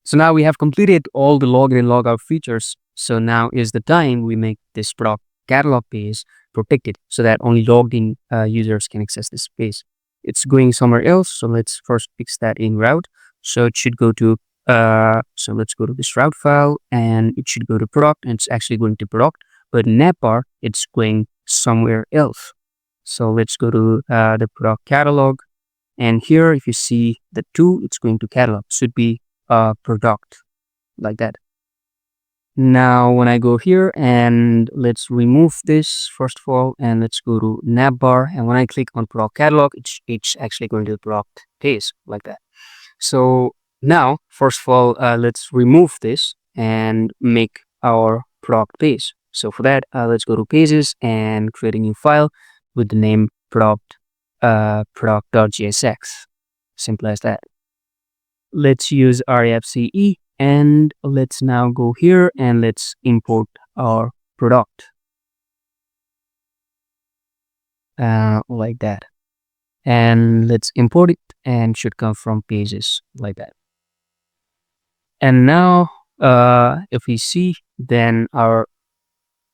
So now we have completed all the login and logout features. So now is the time we make this product catalog page protected so that only logged in users can access this page. It's going somewhere else. So let's first fix that in route. So it should go to, so let's go to this route file and it should go to product, and it's actually going to product, but in navbar, it's going somewhere else. So let's go to the product catalog. And here, if you see the 2, it's going to catalog, should be product, like that. Now, when I go here and let's remove this first of all, and let's go to navbar. And when I click on product catalog, it's actually going to the product page, like that. So now, first of all, let's remove this and make our product page. So for that, let's go to pages and create a new file with the name product.jsx. Simple as that. Let's use refce and let's now go here and let's import our product like that. And let's import it, and should come from pages, like that. And now if we see, then our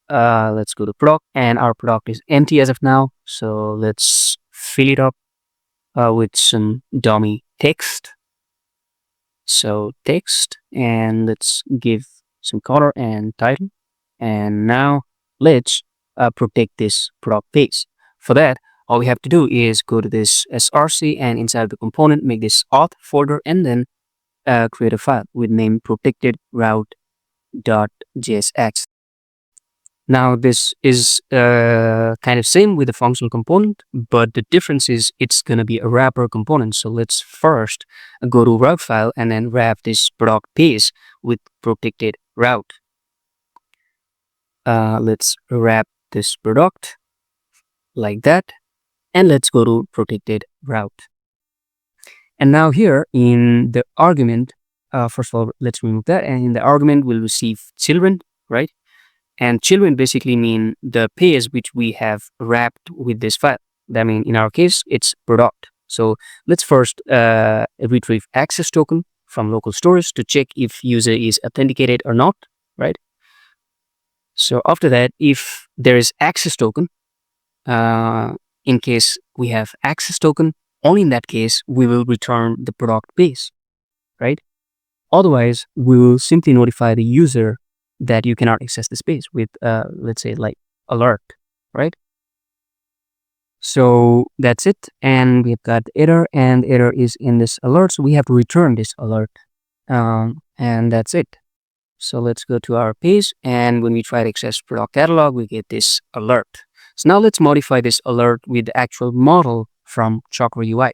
let's go to product, and our product is empty as of now. So let's fill it up with some dummy text. So text, and let's give some color and title. And now let's protect this product page. For that, all we have to do is go to this src, and inside the component, make this auth folder, and then create a file with name protected route.jsx. Now this is kind of same with the functional component, but the difference is it's going to be a wrapper component. So let's first go to route file and then wrap this product page with protected route. Let's wrap this product like that, and let's go to protected route. And now here in the argument, first of all, let's remove that. And in the argument, we'll receive children, right? And children basically mean the page which we have wrapped with this file. That means in our case, it's product. So let's first retrieve access token from local storage to check if user is authenticated or not, right? So after that, if there is access token, in case we have access token, only in that case, we will return the product page, right? Otherwise, we will simply notify the user that you cannot access the space with, let's say, like alert, right? So that's it. And we've got error, and error is in this alert. So we have to return this alert. And that's it. So let's go to our page. And when we try to access product catalog, we get this alert. So now let's modify this alert with the actual model from Chakra UI.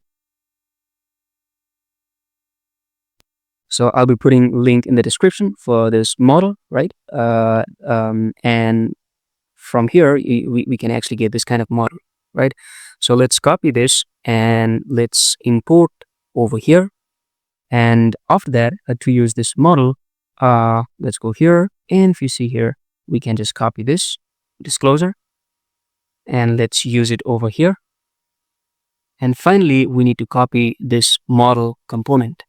So I'll be putting a link in the description for this model, right? And from here, we can actually get this kind of model, right? So let's copy this and let's import over here. And after that, to use this model, let's go here. And if you see here, we can just copy this disclosure and let's use it over here. And finally, we need to copy this model component.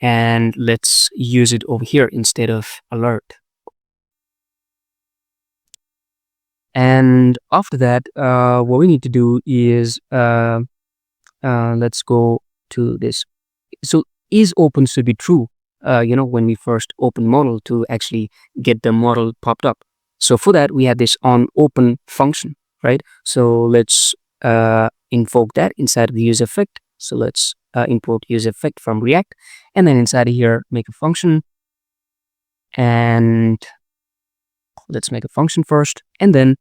And let's use it over here instead of alert. And after that, what we need to do is let's go to this. So is open should be true, when we first open model to actually get the model popped up. So for that, we have this onOpen function, right? So let's invoke that inside of the user effect. So let's import user effect from React, and then inside of here, make a function. And let's make a function first, and then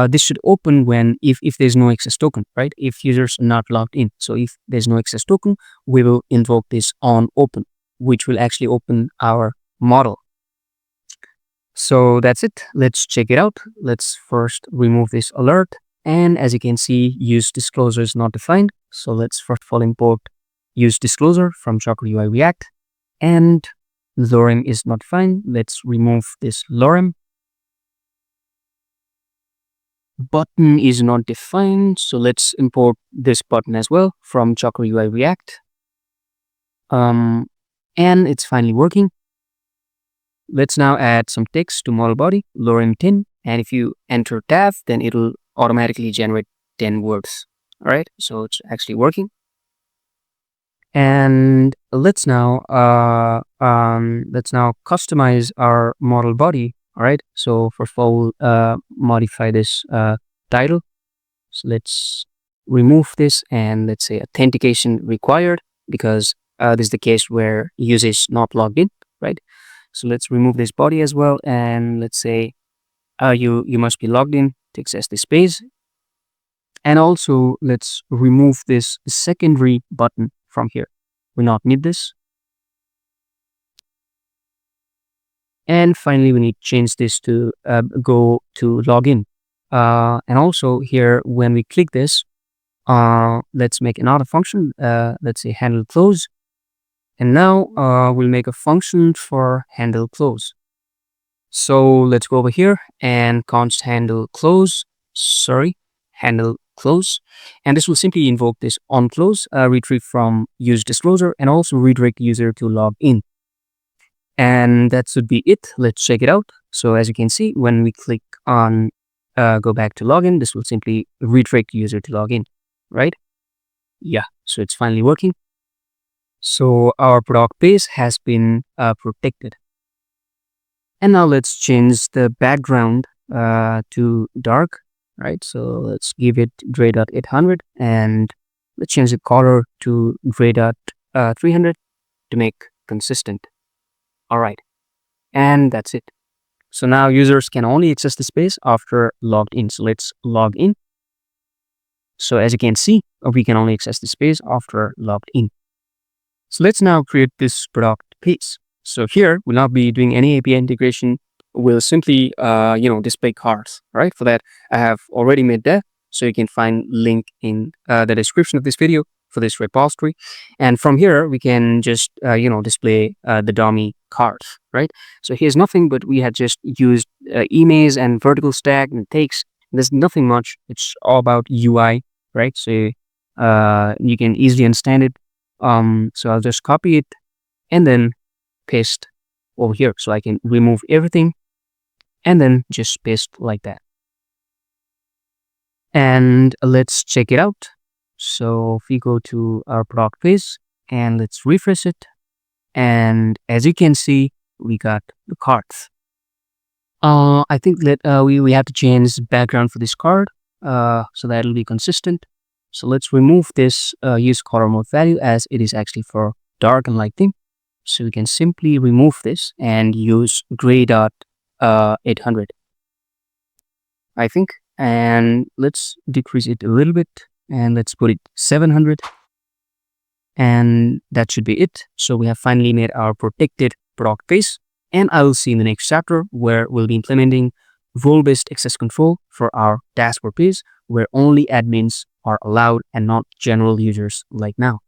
this should open when if there's no access token, right? If users are not logged in. So if there's no access token, we will invoke this onOpen, which will actually open our model. So that's it. Let's check it out. Let's first remove this alert. And as you can see, use disclosure is not defined. So let's first of all import use disclosure from Chakra UI React. And lorem is not defined. Let's remove this lorem. Button is not defined. So let's import this button as well from Chakra UI React. and it's finally working. Let's now add some text to model body, lorem 10, and if you enter tab, then it'll automatically generate 10 words. All right, so it's actually working. And let's now customize our model body. All right, so first of all, we'll modify this title. So let's remove this and let's say authentication required, because this is the case where user is not logged in, right? So let's remove this body as well, and let's say you must be logged in to access this page. And also let's remove this secondary button from here. We not need this. And finally, we need to change this to go to login. And also here, when we click this, let's make another function. Let's say handle close. And now we'll make a function for handle close. So let's go over here and const handle close. Handle close. And this will simply invoke this on close, retrieve from use disclosure, and also redirect user to log in. And that should be it. Let's check it out. So as you can see, when we click on go back to login, this will simply redirect user to log in, right? Yeah, so it's finally working. So our product page has been protected. And now let's change the background to dark, right? So let's give it gray.800 and let's change the color to gray.300 to make consistent. All right, and that's it. So now users can only access the space after logged in. So let's log in. So as you can see, we can only access the space after logged in. So let's now create this product page. So here we'll not be doing any API integration. We'll simply, display cards, right? For that, I have already made that. So you can find link in the description of this video for this repository. And from here, we can just, display the dummy cards, right? So here's nothing, but we had just used images and vertical stack and takes. There's nothing much. It's all about UI, right? So you can easily understand it. So I'll just copy it and then paste over here. So I can remove everything and then just paste like that. And let's check it out. So if we go to our product page and let's refresh it. And as you can see, we got the cards. I think that we have to change the background for this card so that it'll be consistent. So let's remove this use color mode value, as it is actually for dark and light theme. So we can simply remove this and use gray.800, I think. And let's decrease it a little bit and let's put it 700. And that should be it. So we have finally made our protected product page. And I will see in the next chapter where we'll be implementing role-based access control for our dashboard page, where only admins are allowed and not general users like now.